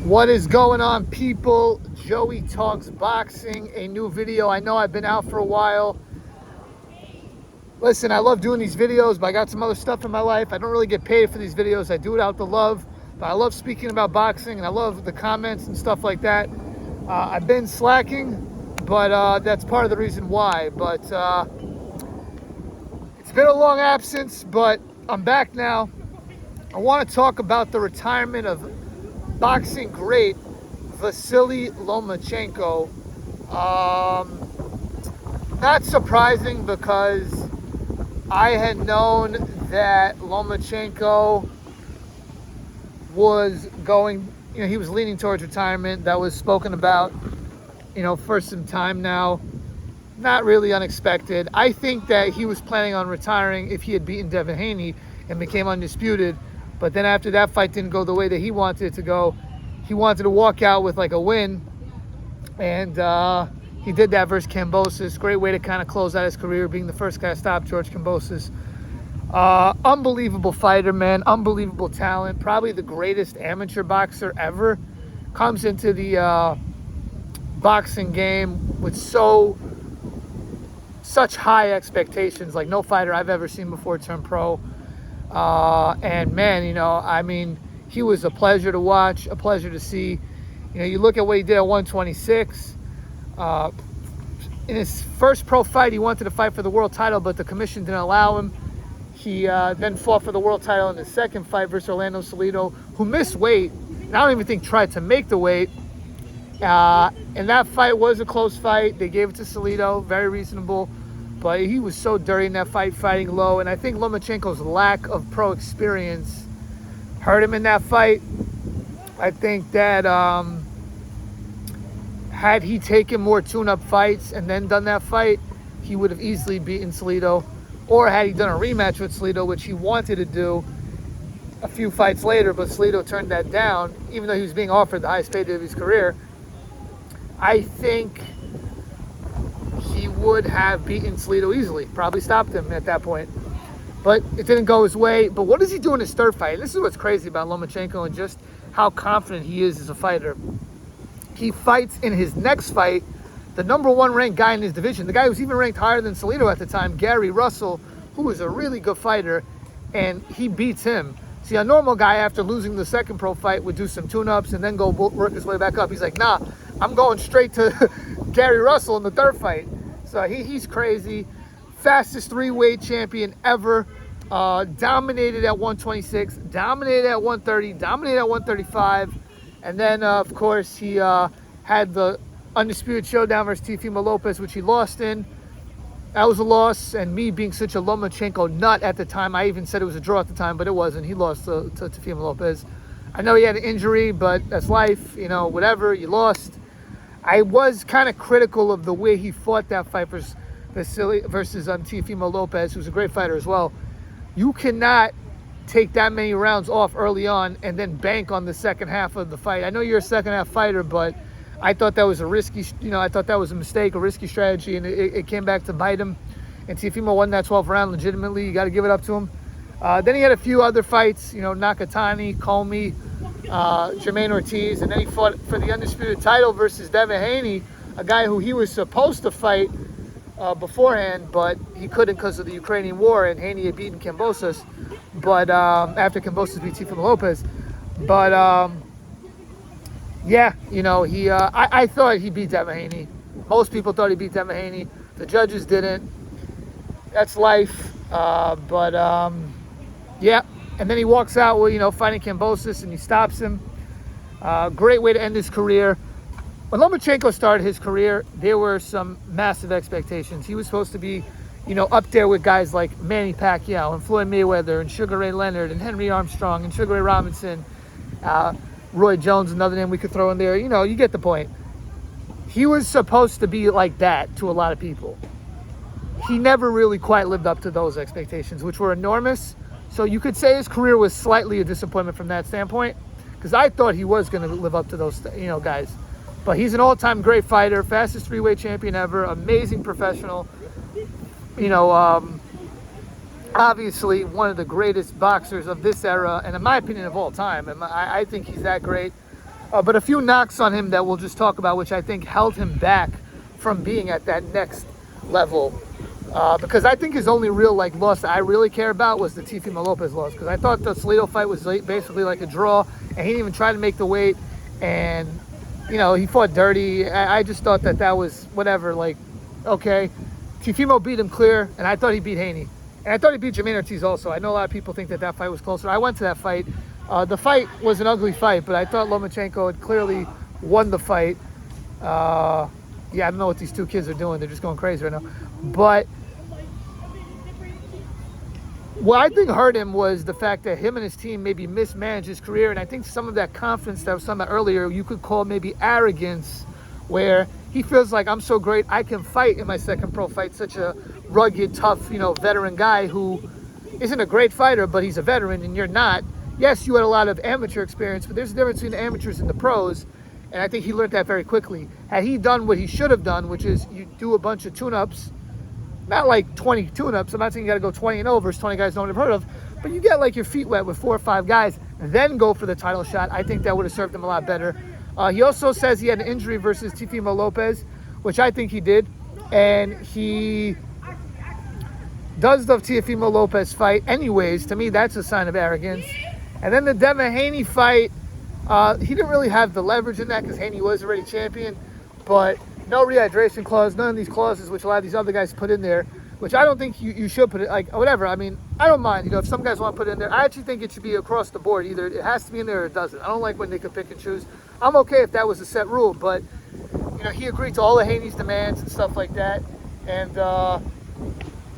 What is going on, people? Joey Talks Boxing, a new video. I know I've been out for a while. Listen, I love doing these videos, but I got some other stuff in my life. I don't really get paid for these videos. I do it out the love, but I love speaking about boxing, and I love the comments and stuff like that. I've been slacking, but that's part of the reason why. But it's been a long absence, but I'm back now. I want to talk about the retirement of boxing great Vasyl Lomachenko. Not surprising, because I had known that Lomachenko was going, he was leaning towards retirement. That was spoken about, for some time now. Not really unexpected. I think that he was planning on retiring if he had beaten Devin Haney and became undisputed. But then after that fight didn't go the way that he wanted it to go, he wanted to walk out with like a win. And he did that versus Kambosos. Great way to kind of close out his career, being the first guy to stop George Kambosos. Unbelievable fighter, man. Unbelievable talent. Probably the greatest amateur boxer ever. Comes into the boxing game with such high expectations, like no fighter I've ever seen before turn pro. And man, he was a pleasure to watch, a pleasure to see. You look at what he did at 126. In his first pro fight, he wanted to fight for the world title, but the commission didn't allow him. He then fought for the world title in his second fight versus Orlando Salido, who missed weight, and I don't even think tried to make the weight. And that fight was a close fight. They gave it to Salido, very reasonable. But he was so dirty in that fight, fighting low. And I think Lomachenko's lack of pro experience hurt him in that fight. I think that had he taken more tune-up fights and then done that fight, he would have easily beaten Salido. Or had he done a rematch with Salido, which he wanted to do a few fights later, but Salido turned that down, even though he was being offered the highest paid of his career. I think he would have beaten Salido easily, probably stopped him at that point. But it didn't go his way. But what does he do in his third fight? This is what's crazy about Lomachenko and just how confident he is as a fighter. He fights in his next fight the number one ranked guy in his division, the guy who was even ranked higher than Salido at the time, Gary Russell, who was a really good fighter, and he beats him. See, a normal guy after losing the second pro fight would do some tune-ups and then go work his way back up. He's like, nah, I'm going straight to Gary Russell in the third fight. So he's crazy. Fastest three-weight champion ever. Dominated at 126, dominated at 130, dominated at 135. And then, of course, he had the undisputed showdown versus Teofimo Lopez, which he lost in. That was a loss, and me being such a Lomachenko nut at the time, I even said it was a draw at the time, but it wasn't. He lost to Teofimo Lopez. I know he had an injury, but that's life, whatever, you lost. I was kind of critical of the way he fought that fight versus Teofimo Lopez, who's a great fighter as well. You cannot take that many rounds off early on and then bank on the second half of the fight. I know you're a second half fighter, but I thought that was a risky, I thought that was a mistake, a risky strategy, and it came back to bite him. And Teofimo won that 12th round legitimately. You got to give it up to him. Then he had a few other fights, Nakatani, Comey, Jermaine Ortiz, and then he fought for the undisputed title versus Devin Haney, a guy who he was supposed to fight beforehand, but he couldn't because of the Ukrainian war, and Haney had beaten Kambosos, but after Kambosos beat Teofimo Lopez. But I thought he beat Devin Haney. Most people thought he beat Devin Haney. The judges didn't. That's life. Yeah. And then he walks out with, fighting Kambosos, and he stops him. Great way to end his career. When Lomachenko started his career, there were some massive expectations. He was supposed to be, up there with guys like Manny Pacquiao and Floyd Mayweather and Sugar Ray Leonard and Henry Armstrong and Sugar Ray Robinson. Roy Jones, another name we could throw in there. You get the point. He was supposed to be like that to a lot of people. He never really quite lived up to those expectations, which were enormous. So you could say his career was slightly a disappointment from that standpoint, because I thought he was going to live up to those, guys. But he's an all-time great fighter, fastest three-weight champion ever, amazing professional. Obviously one of the greatest boxers of this era, and in my opinion of all time. And I think he's that great. But a few knocks on him that we'll just talk about, which I think held him back from being at that next level. Because I think his only real loss that I really care about was the Teofimo Lopez loss. Because I thought the Salido fight was basically like a draw, and he didn't even try to make the weight. And he fought dirty. I just thought that was whatever. Okay, Teofimo beat him clear, and I thought he beat Haney, and I thought he beat Jermaine Ortiz also. I know a lot of people think that fight was closer. I went to that fight. The fight was an ugly fight, but I thought Lomachenko had clearly won the fight. I don't know what these two kids are doing. They're just going crazy right now. But what I think hurt him was the fact that him and his team maybe mismanaged his career. And I think some of that confidence that I was talking about earlier, you could call maybe arrogance, where he feels like, I'm so great, I can fight in my second pro fight, such a rugged, tough, veteran guy who isn't a great fighter, but he's a veteran and you're not. Yes, you had a lot of amateur experience, but there's a difference between the amateurs and the pros. And I think he learned that very quickly. Had he done what he should have done, which is you do a bunch of tune-ups, not like 20 tune-ups. I'm not saying you got to go 20 and over, 20 guys no one have heard of, but you get your feet wet with 4 or 5 guys, then go for the title shot. I think that would have served him a lot better. He also says he had an injury versus Teofimo Lopez, which I think he did. And he does the Teofimo Lopez fight anyways. To me, that's a sign of arrogance. And then the Devin Haney fight, he didn't really have the leverage in that because Haney was already champion. But no rehydration clause, none of these clauses which a lot of these other guys put in there, which I don't think you should put it, whatever. I mean, I don't mind, if some guys want to put it in there. I actually think it should be across the board. Either it has to be in there or it doesn't. I don't like when they could pick and choose. I'm okay if that was a set rule, but, he agreed to all of Haney's demands and stuff like that. And,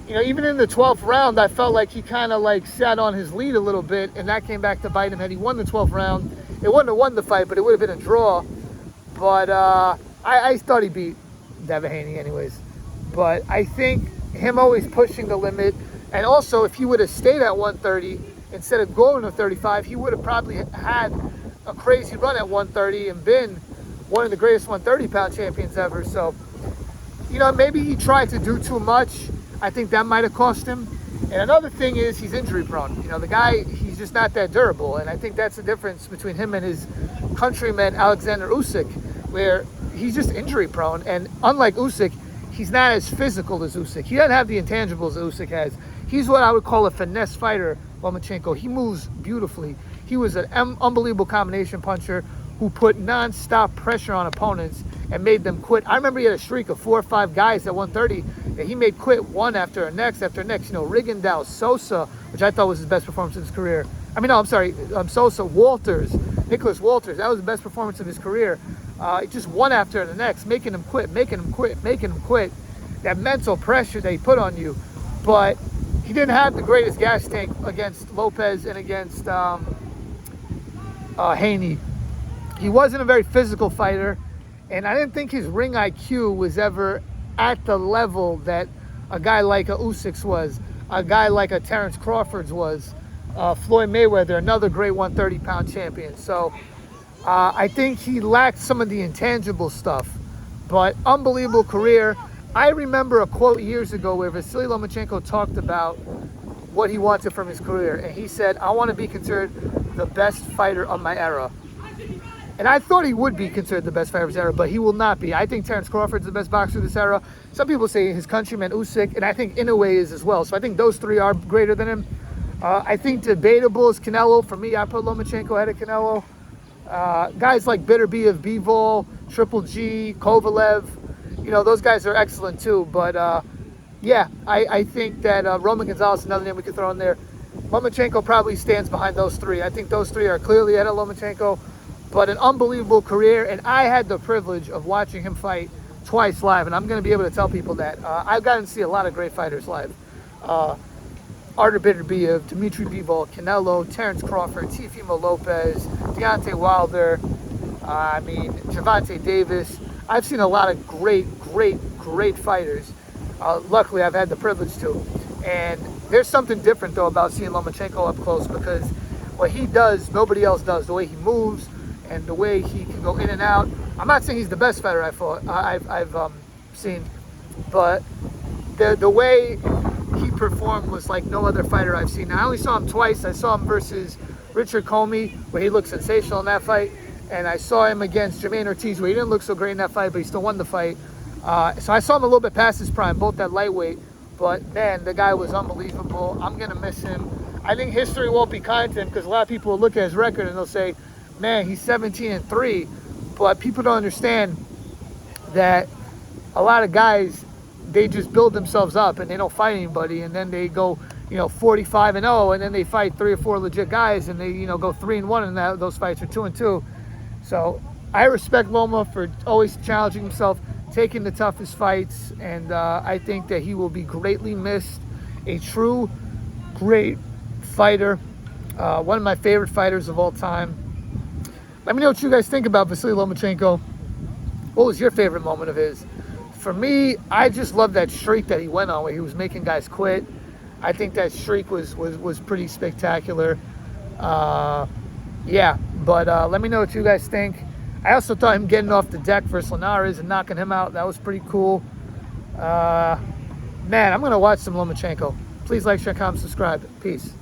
even in the 12th round, I felt like he kind of sat on his lead a little bit, and that came back to bite him. Had he won the 12th round, it wouldn't have won the fight, but it would have been a draw. But I thought he beat Devin Haney anyways. But I think him always pushing the limit, and also if he would have stayed at 130 instead of going to 35, he would have probably had a crazy run at 130 and been one of the greatest 130-pound champions ever. So, maybe he tried to do too much. I think that might have cost him. And another thing is he's injury prone. The guy, he's just not that durable. And I think that's the difference between him and his countryman, Alexander Usyk, where he's just injury prone. And unlike Usyk, he's not as physical as Usyk. He doesn't have the intangibles that Usyk has. He's what I would call a finesse fighter, Lomachenko. He moves beautifully. He was an unbelievable combination puncher who put non-stop pressure on opponents and made them quit. I remember he had a streak of 4 or 5 guys at 130 that he made quit one after next after next. Rigondeaux, Sosa, which I thought was his best performance of his career. Sosa, Walters, Nicholas Walters. That was the best performance of his career. Just one after the next, making him quit. That mental pressure they put on you. But he didn't have the greatest gas tank against Lopez and against Haney. He wasn't a very physical fighter, and I didn't think his ring IQ was ever at the level that a guy like a Usyk's was, a guy like a Terrence Crawford's was, Floyd Mayweather, another great 130-pound champion. So I think he lacked some of the intangible stuff, but unbelievable career. I remember a quote years ago where Vasyl Lomachenko talked about what he wanted from his career, and he said, I want to be considered the best fighter of my era. And I thought he would be considered the best fighter of his era, but he will not be. I think Terrence Crawford's the best boxer of this era. Some people say his countryman Usyk, and I think Inoue is as well. So I think those three are greater than him. I think debatable is Canelo. For me, I put Lomachenko ahead of Canelo. Guys like Bitterby of Bivol, Triple G, Kovalev, those guys are excellent too. But I think that Roman Gonzalez is another name we could throw in there. Lomachenko probably stands behind those three. I think those three are clearly ahead of Lomachenko. But an unbelievable career, and I had the privilege of watching him fight twice live, and I'm going to be able to tell people that. I've gotten to see a lot of great fighters live. Artur Beterbiev, Dmitry Bivol, Canelo, Terrence Crawford, Teofimo Lopez, Deontay Wilder, Gervonta Davis. I've seen a lot of great fighters. Luckily, I've had the privilege to. And there's something different, though, about seeing Lomachenko up close, because what he does, nobody else does. The way he moves and the way he can go in and out. I'm not saying he's the best fighter I've seen, but the way he performed was like no other fighter I've seen. Now, I only saw him twice. I saw him versus Richard Comey, where he looked sensational in that fight. and I saw him against Jermaine Ortiz, where he didn't look so great in that fight, but he still won the fight. So I saw him a little bit past his prime, both at lightweight. But man, the guy was unbelievable. I'm gonna miss him. I think history won't be kind to him because a lot of people will look at his record and they'll say, "Man, he's 17-3." But people don't understand that a lot of guys, they just build themselves up and they don't fight anybody, and then they go, 45-0, and then they fight 3 or 4 legit guys, and they, go 3-1, and those fights are 2-2. So I respect Loma for always challenging himself, taking the toughest fights, and I think that he will be greatly missed. A true great fighter, one of my favorite fighters of all time. Let me know what you guys think about Vasyl Lomachenko. What was your favorite moment of his? For me, I just love that streak that he went on where he was making guys quit. I think that streak was pretty spectacular. Yeah, but let me know what you guys think. I also thought him getting off the deck versus Linares and knocking him out, that was pretty cool. Man, I'm going to watch some Lomachenko. Please like, share, comment, subscribe. Peace.